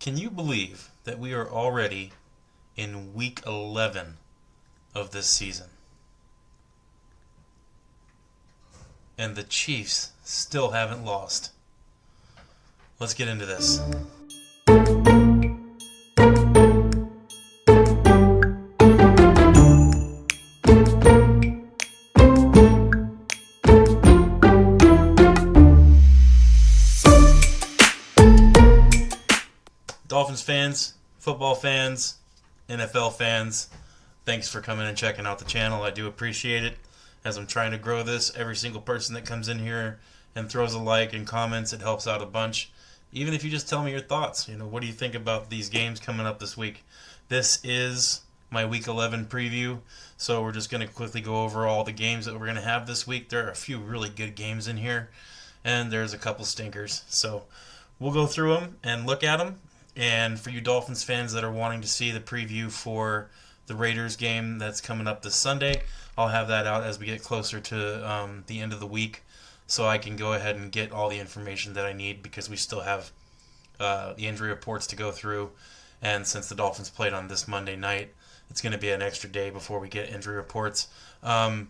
Can you believe that we are already in week 11 of this season? And the Chiefs still haven't lost. Let's get into this. Dolphins fans, football fans, NFL fans, thanks for coming and checking out the channel. I do appreciate it. As I'm trying to grow this, every single person that comes in here and throws a like and comments, it helps out a bunch. Even if you just tell me your thoughts, what do you think about these games coming up this week? This is my week 11 preview, so we're just going to quickly go over all the games that we're going to have this week. There are a few really good games in here, and there's a couple stinkers. So we'll go through them and look at them. And for you Dolphins fans that are wanting to see the preview for the Raiders game that's coming up this Sunday, I'll have that out as we get closer to the end of the week, so I can go ahead and get all the information that I need, because we still have the injury reports to go through. And since the Dolphins played on this Monday night, it's going to be an extra day before we get injury reports. And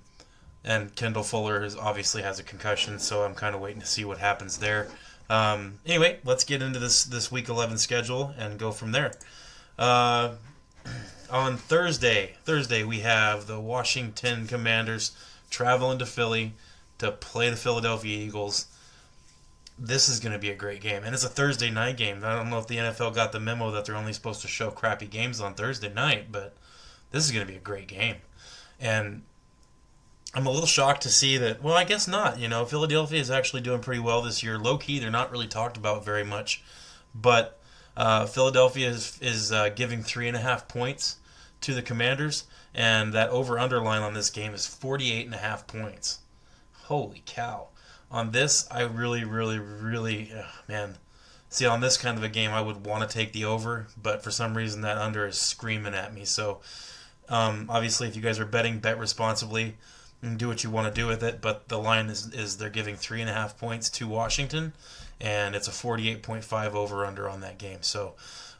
Kendall Fuller obviously has a concussion, so I'm kind of waiting to see what happens there. Anyway, let's get into this week 11 schedule and go from there. On Thursday we have the Washington Commanders traveling to Philly to play the Philadelphia Eagles. This is going to be a great game, and it's a Thursday night game. I don't know if the NFL got the memo that they're only supposed to show crappy games on Thursday night, but this is going to be a great game. And I'm a little shocked to see that, well, I guess not. Philadelphia is actually doing pretty well this year. Low-key, they're not really talked about very much. But Philadelphia is giving 3.5 points to the Commanders, and that over-under line on this game is 48.5 points. Holy cow. On this, I really, see, on this kind of a game, I would want to take the over, but for some reason that under is screaming at me. So, obviously, if you guys are betting, bet responsibly and do what you want to do with it, but the line is they're giving 3.5 points to Washington, and it's a 48.5 over-under on that game. So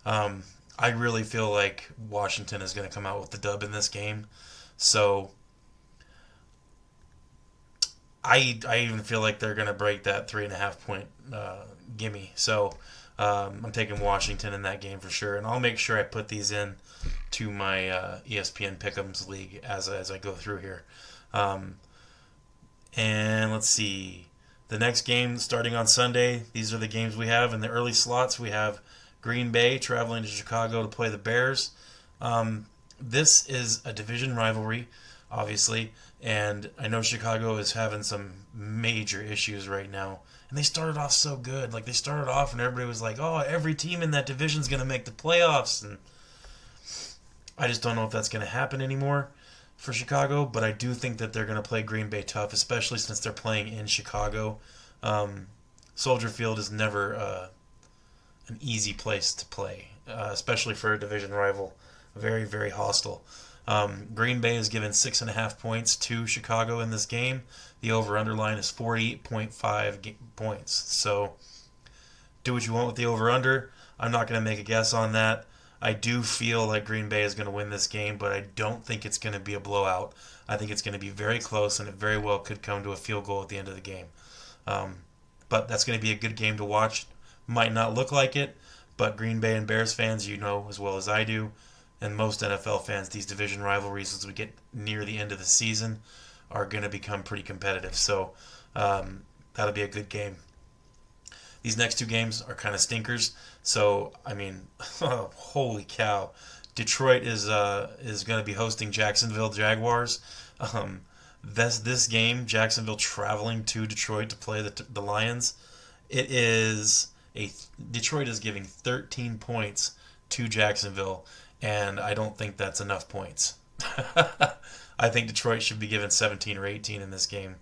I really feel like Washington is going to come out with the dub in this game. So I even feel like they're going to break that 3.5 point gimme. So I'm taking Washington in that game for sure, and I'll make sure I put these in to my ESPN Pick'ems League as I go through here. And let's see. The next game starting on Sunday, these are the games we have in the early slots. We have Green Bay traveling to Chicago to play the Bears. This is a division rivalry, obviously, and I know Chicago is having some major issues right now. And they started off so good. They started off and everybody was like, oh, every team in that division is going to make the playoffs. And I just don't know if that's going to happen anymore for Chicago, but I do think that they're going to play Green Bay tough, especially since they're playing in Chicago. Soldier Field is never an easy place to play, especially for a division rival. Very, very hostile. Green Bay is given 6.5 points to Chicago in this game. The over-under line is 48.5 points. So do what you want with the over-under. I'm not going to make a guess on that. I do feel like Green Bay is going to win this game, but I don't think it's going to be a blowout. I think it's going to be very close, and it very well could come to a field goal at the end of the game. But that's going to be a good game to watch. Might not look like it, but Green Bay and Bears fans, you know as well as I do, and most NFL fans, these division rivalries as we get near the end of the season are going to become pretty competitive. So that'll be a good game. These next two games are kind of stinkers. So, holy cow. Detroit is going to be hosting Jacksonville Jaguars. This game, Jacksonville traveling to Detroit to play the Lions, Detroit is giving 13 points to Jacksonville, and I don't think that's enough points. I think Detroit should be given 17 or 18 in this game.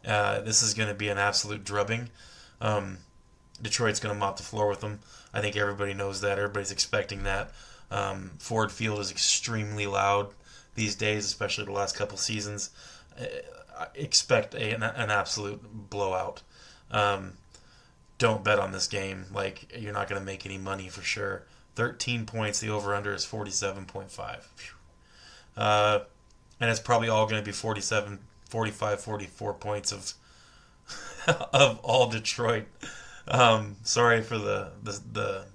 This is going to be an absolute drubbing. Detroit's going to mop the floor with them. I think everybody knows that. Everybody's expecting that. Ford Field is extremely loud these days, especially the last couple seasons. Expect an absolute blowout. Don't bet on this game. You're not going to make any money for sure. 13 points. The over-under is 47.5. And it's probably all going to be 47, 45, 44 points of of all Detroit. Sorry for the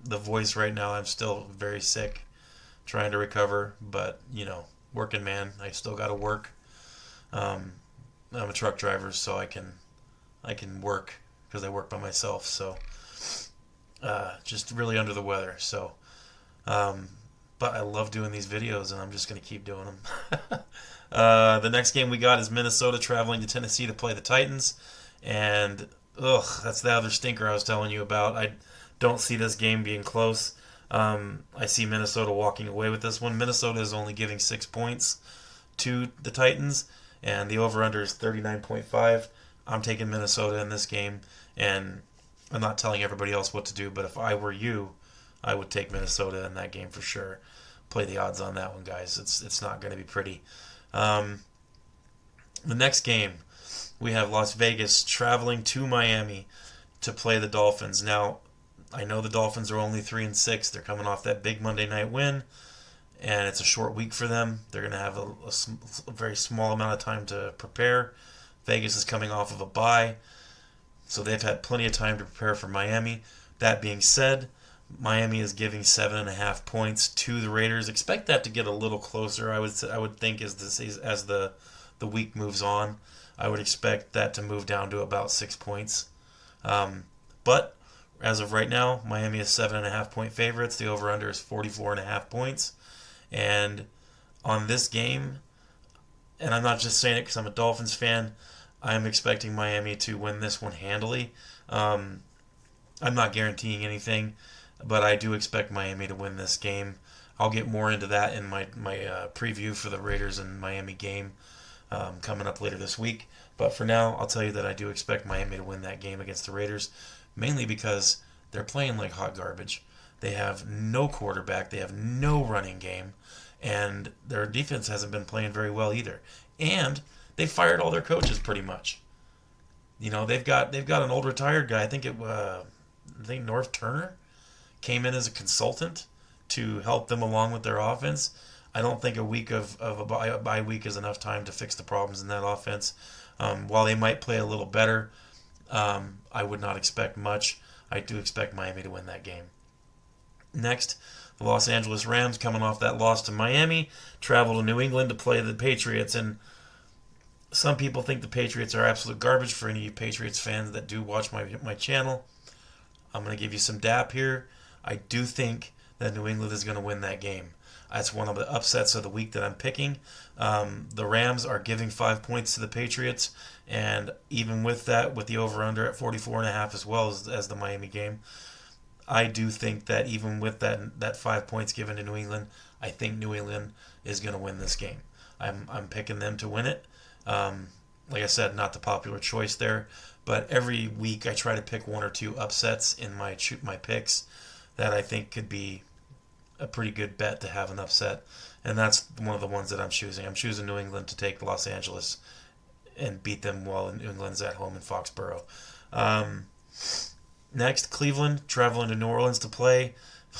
voice right now. I'm still very sick, trying to recover, but working man. I still got to work. Um, I'm a truck driver, so I can work because I work by myself. So just really under the weather. So, um, but I love doing these videos, and I'm just gonna keep doing them. The next game we got is Minnesota traveling to Tennessee to play the Titans, and that's the other stinker I was telling you about. I don't see this game being close. I see Minnesota walking away with this one. Minnesota is only giving 6 points to the Titans, and the over/under is 39.5. I'm taking Minnesota in this game, and I'm not telling everybody else what to do, but if I were you, I would take Minnesota in that game for sure. Play the odds on that one, guys. It's not going to be pretty. Um, the next game, we have Las Vegas traveling to Miami to play the Dolphins. Now, I know the Dolphins are only 3-6. They're coming off that big Monday night win, and it's a short week for them. They're going to have a very small amount of time to prepare. Vegas is coming off of a bye, so they've had plenty of time to prepare for Miami. That being said, Miami is giving 7.5 points to the Raiders. Expect that to get a little closer. I would think as the week moves on, I would expect that to move down to about 6 points. But as of right now, Miami is 7.5 point favorites. The over under is 44.5 points. And on this game, and I'm not just saying it because I'm a Dolphins fan, I'm expecting Miami to win this one handily. I'm not guaranteeing anything, but I do expect Miami to win this game. I'll get more into that in my preview for the Raiders and Miami game coming up later this week. But for now, I'll tell you that I do expect Miami to win that game against the Raiders, mainly because they're playing like hot garbage. They have no quarterback, they have no running game, and their defense hasn't been playing very well either. And they fired all their coaches pretty much. They've got an old retired guy. I think North Turner came in as a consultant to help them along with their offense. I don't think a week of a bye week is enough time to fix the problems in that offense. While they might play a little better, I would not expect much. I do expect Miami to win that game. Next, the Los Angeles Rams, coming off that loss to Miami, travel to New England to play the Patriots. And some people think the Patriots are absolute garbage. For any of you Patriots fans that do watch my channel, I'm going to give you some dap here. I do think that New England is going to win that game. That's one of the upsets of the week that I'm picking. The Rams are giving 5 points to the Patriots, and even with that, with the over/under at 44.5 as well as the Miami game, I do think that even with that 5 points given to New England, I think New England is going to win this game. I'm picking them to win it. Like I said, not the popular choice there, but every week I try to pick one or two upsets in my picks that I think could be a pretty good bet to have an upset, and that's one of the ones that I'm choosing. I'm choosing New England to take Los Angeles and beat them while New England's at home in Foxborough. Next, Cleveland traveling to New Orleans to play.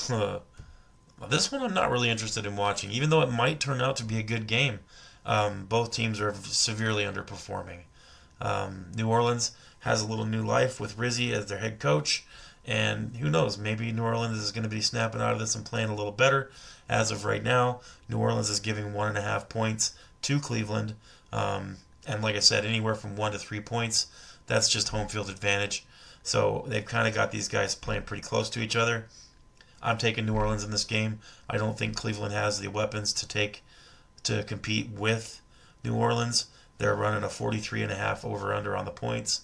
This one I'm not really interested in watching, even though it might turn out to be a good game. Both teams are severely underperforming. New Orleans has a little new life with Rizzi as their head coach, and who knows, maybe New Orleans is going to be snapping out of this and playing a little better. As of right now, New Orleans is giving 1.5 points to Cleveland. And like I said, anywhere from 1 to 3 points, that's just home field advantage. So they've kind of got these guys playing pretty close to each other. I'm taking New Orleans in this game. I don't think Cleveland has the weapons to compete with New Orleans. They're running a 43.5 over/under on the points.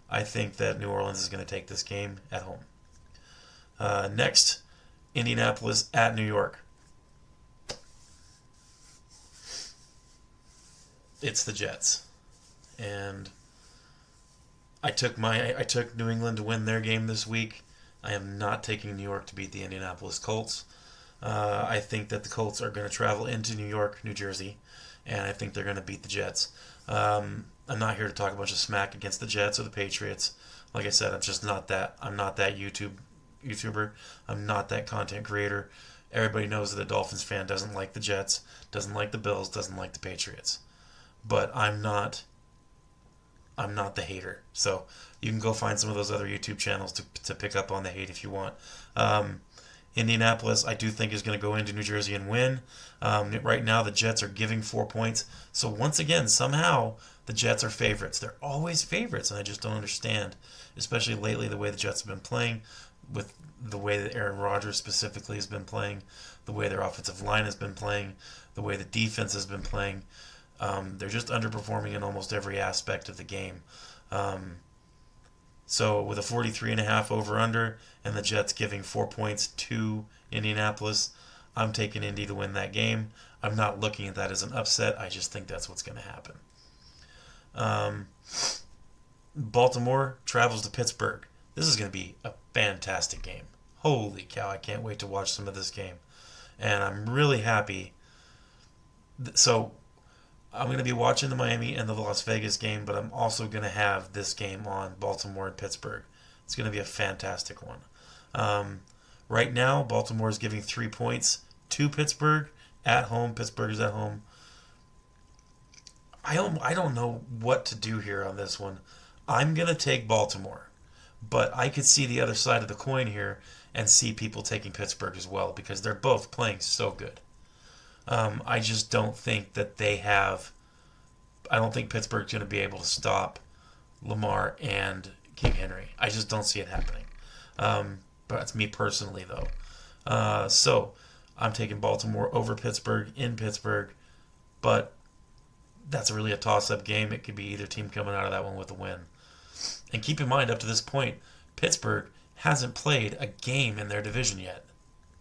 I think that New Orleans is going to take this game at home. Next, Indianapolis at New York. It's the Jets, and I took New England to win their game this week. I am not taking New York to beat the Indianapolis Colts. I think that the Colts are going to travel into New York, New Jersey, and I think they're going to beat the Jets. I'm not here to talk a bunch of smack against the Jets or the Patriots. Like I said, I'm not that YouTube YouTuber. I'm not that content creator. Everybody knows that a Dolphins fan doesn't like the Jets, doesn't like the Bills, doesn't like the Patriots. But I'm not the hater. So you can go find some of those other YouTube channels to pick up on the hate if you want. Um, Indianapolis, I do think, is going to go into New Jersey and win. Right now, the Jets are giving 4 points. So once again, somehow the Jets are favorites. They're always favorites, and I just don't understand, especially lately, the way the Jets have been playing, with the way that Aaron Rodgers specifically has been playing, the way their offensive line has been playing, the way the defense has been playing. They're just underperforming in almost every aspect of the game. Um, so with a 43.5 over under and the Jets giving 4 points to Indianapolis, I'm taking Indy to win that game. I'm not looking at that as an upset. I just think that's what's going to happen. Um, Baltimore travels to Pittsburgh. This is going to be a fantastic game. Holy cow, I can't wait to watch some of this game. And I'm really happy. So I'm going to be watching the Miami and the Las Vegas game, but I'm also going to have this game on Baltimore and Pittsburgh. It's going to be a fantastic one. Um, right now, Baltimore is giving 3 points to Pittsburgh at home. Pittsburgh is at home. I don't know what to do here on this one. I'm going to take Baltimore, but I could see the other side of the coin here and see people taking Pittsburgh as well because they're both playing so good. I just don't think that they have. I don't think Pittsburgh's going to be able to stop Lamar and King Henry. I just don't see it happening. But that's me personally, though. So I'm taking Baltimore over Pittsburgh in Pittsburgh, but that's really a toss-up game. It could be either team coming out of that one with a win. And keep in mind, up to this point, Pittsburgh hasn't played a game in their division yet.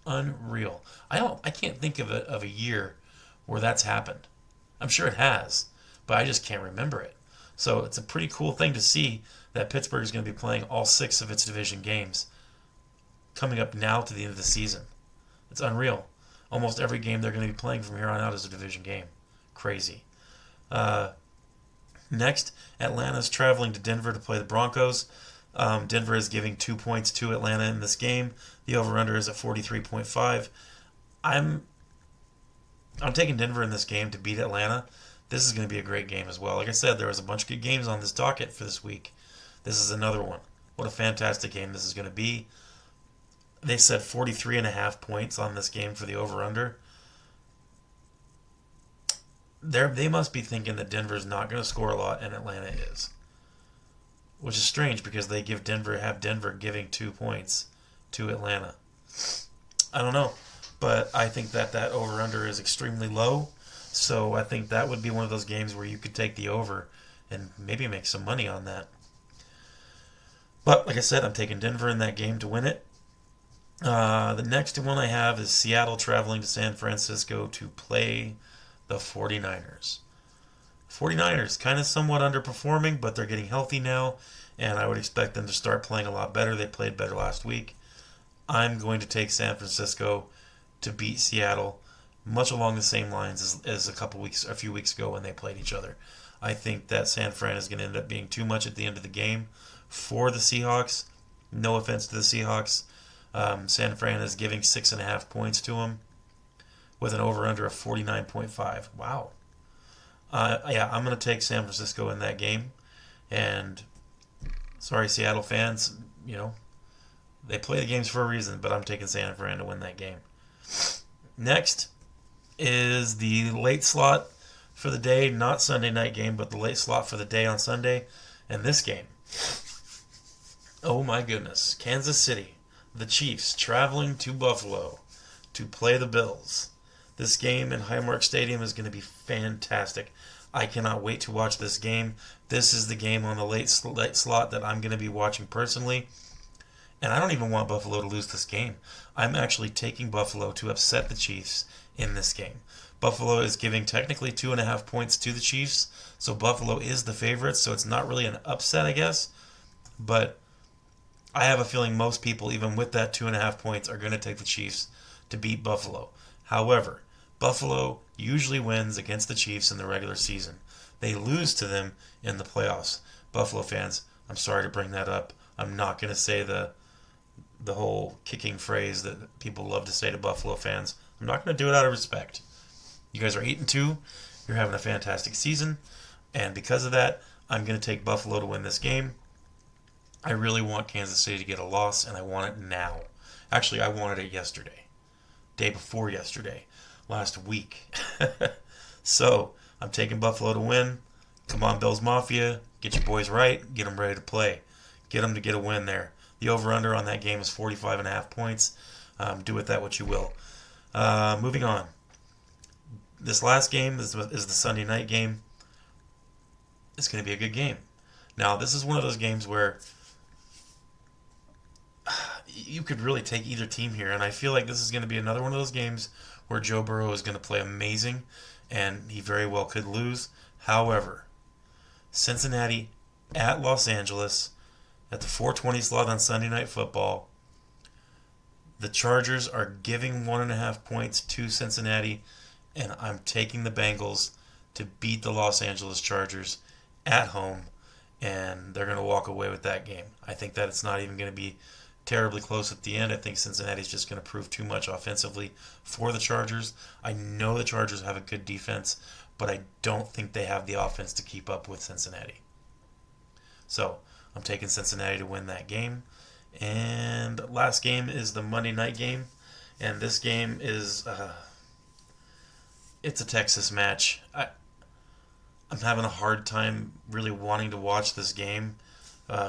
Unreal. I can't think of a year where that's happened. I'm sure it has, but I just can't remember it. So it's a pretty cool thing to see that Pittsburgh is going to be playing all 6 of its division games coming up now to the end of the season. It's unreal. Almost every game they're going to be playing from here on out is a division game. Crazy. Uh, Next, Atlanta's traveling to Denver to play the Broncos. Denver is giving 2 points to Atlanta in this game. The over/under is at 43.5. I'm taking Denver in this game to beat Atlanta. This is going to be a great game as well. Like I said, there was a bunch of good games on this docket for this week. This is another one. What a fantastic game this is going to be. They said 43.5 points on this game for the over/under. They must be thinking that Denver's not going to score a lot and Atlanta is, which is strange because they have Denver giving 2 points to Atlanta. I don't know, but I think that over/under is extremely low. So I think that would be one of those games where you could take the over and maybe make some money on that. But like I said, I'm taking Denver in that game to win it. The next one I have is Seattle traveling to San Francisco to play the 49ers. 49ers kind of somewhat underperforming, but they're getting healthy now, and I would expect them to start playing a lot better. They played better last week. I'm going to take San Francisco to beat Seattle, much along the same lines as a few weeks ago when they played each other. I think that San Fran is going to end up being too much at the end of the game for the Seahawks. No offense to the Seahawks. San Fran is giving 6.5 points to them with an over-under of 49.5. Wow. Yeah, I'm going to take San Francisco in that game. And sorry, Seattle fans, they play the games for a reason, but I'm taking San Fran to win that game. Next is the late slot for the day, not Sunday night game, but the late slot for the day on Sunday. And this game, oh my goodness, Kansas City, the Chiefs traveling to Buffalo to play the Bills. This game in Highmark Stadium is going to be fantastic. I cannot wait to watch this game. This is the game on the late slot that I'm going to be watching personally. And I don't even want Buffalo to lose this game. I'm actually taking Buffalo to upset the Chiefs in this game. Buffalo is giving technically 2.5 points to the Chiefs, so Buffalo is the favorite, so it's not really an upset, I guess. But I have a feeling most people, even with that 2.5 points, are going to take the Chiefs to beat Buffalo. However, Buffalo usually wins against the Chiefs in the regular season. They lose to them in the playoffs. Buffalo fans, I'm sorry to bring that up. I'm not going to say the the whole kicking phrase that people love to say to Buffalo fans. I'm not going to do it out of respect. You guys are 8-2. You're having a fantastic season, and because of that, I'm going to take Buffalo to win this game. I really want Kansas City to get a loss, and I want it now. Actually, I wanted it yesterday, day before yesterday, last week. So I'm taking Buffalo to win. Come on, Bills Mafia, get your boys right, get them ready to play, get them to get a win there. The over/under on that game is 45.5 points. Do with that what you will. Moving on. This last game is the Sunday night game. It's going to be a good game. Now, this is one of those games where you could really take either team here, and I feel like this is going to be another one of those games where Joe Burrow is going to play amazing, and he very well could lose. However, Cincinnati at Los Angeles at the 4:20 slot on Sunday Night Football. The Chargers are giving 1.5 points to Cincinnati, and I'm taking the Bengals to beat the Los Angeles Chargers at home, and they're going to walk away with that game. I think that it's not even going to be terribly close at the end. I think Cincinnati's just going to prove too much offensively for the Chargers. I know the Chargers have a good defense, but I don't think they have the offense to keep up with Cincinnati. So I'm taking Cincinnati to win that game. And last game is the Monday night game, and this game is it's a Texas match. I'm having a hard time really wanting to watch this game.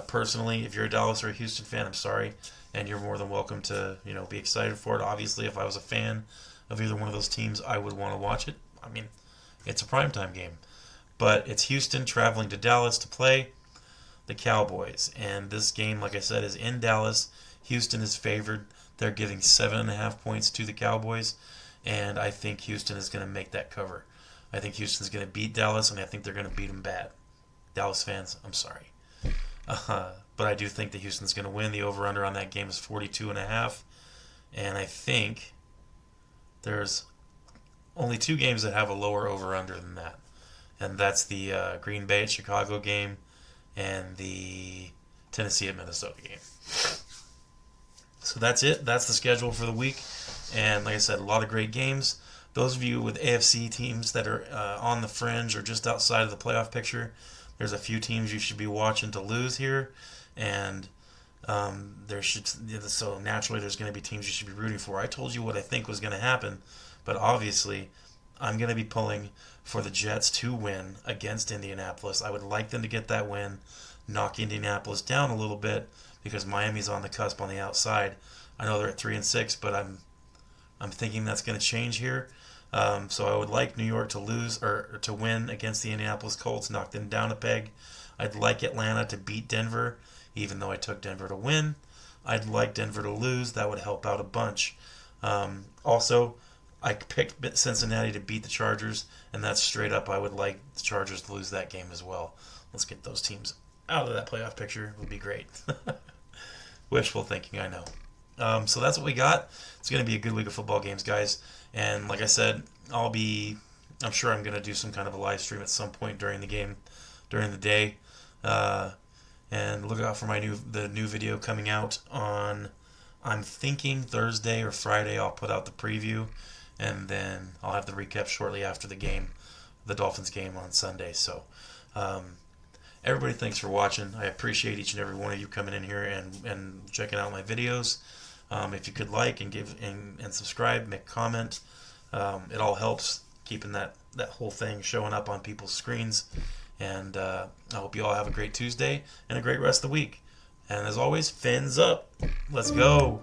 Personally, if you're a Dallas or a Houston fan, I'm sorry, and you're more than welcome to be excited for it. Obviously, if I was a fan of either one of those teams, I would want to watch it. I mean, it's a primetime game, but it's Houston traveling to Dallas to play the Cowboys, and this game, like I said, is in Dallas. Houston is favored. They're giving 7.5 points to the Cowboys, and I think Houston is going to make that cover. I think Houston's going to beat Dallas, and I think they're going to beat them bad. Dallas fans, I'm sorry. But I do think that Houston's going to win. The over-under on that game is 42.5, and I think there's only two games that have a lower over-under than that, and that's the Green Bay at Chicago game and the Tennessee at Minnesota game. So that's it. That's the schedule for the week. And like I said, a lot of great games. Those of you with AFC teams that are on the fringe or just outside of the playoff picture, there's a few teams you should be watching to lose here. And so naturally there's going to be teams you should be rooting for. I told you what I think was going to happen, but obviously I'm going to be pulling for the Jets to win against Indianapolis. I would like them to get that win, knock Indianapolis down a little bit because Miami's on the cusp on the outside. I know they're at 3-6, but I'm thinking that's going to change here. So I would like New York to lose or to win against the Indianapolis Colts, knock them down a peg. I'd like Atlanta to beat Denver, even though I took Denver to win. I'd like Denver to lose. That would help out a bunch. Also, I picked Cincinnati to beat the Chargers, and that's straight up. I would like the Chargers to lose that game as well. Let's get those teams out of that playoff picture. It would be great. Wishful thinking, I know. So that's what we got. It's going to be a good week of football games, guys. And like I said, I'm sure I'm going to do some kind of a live stream at some point during the game, during the day. And look out for the new video coming out on, I'm thinking Thursday or Friday. I'll put out the preview, and then I'll have the recap shortly after the game, the Dolphins game on Sunday. So, everybody, thanks for watching. I appreciate each and every one of you coming in here and checking out my videos. If you could like and give and subscribe, make a comment, it all helps keeping that whole thing showing up on people's screens. And I hope you all have a great Tuesday and a great rest of the week. And as always, fins up. Let's go.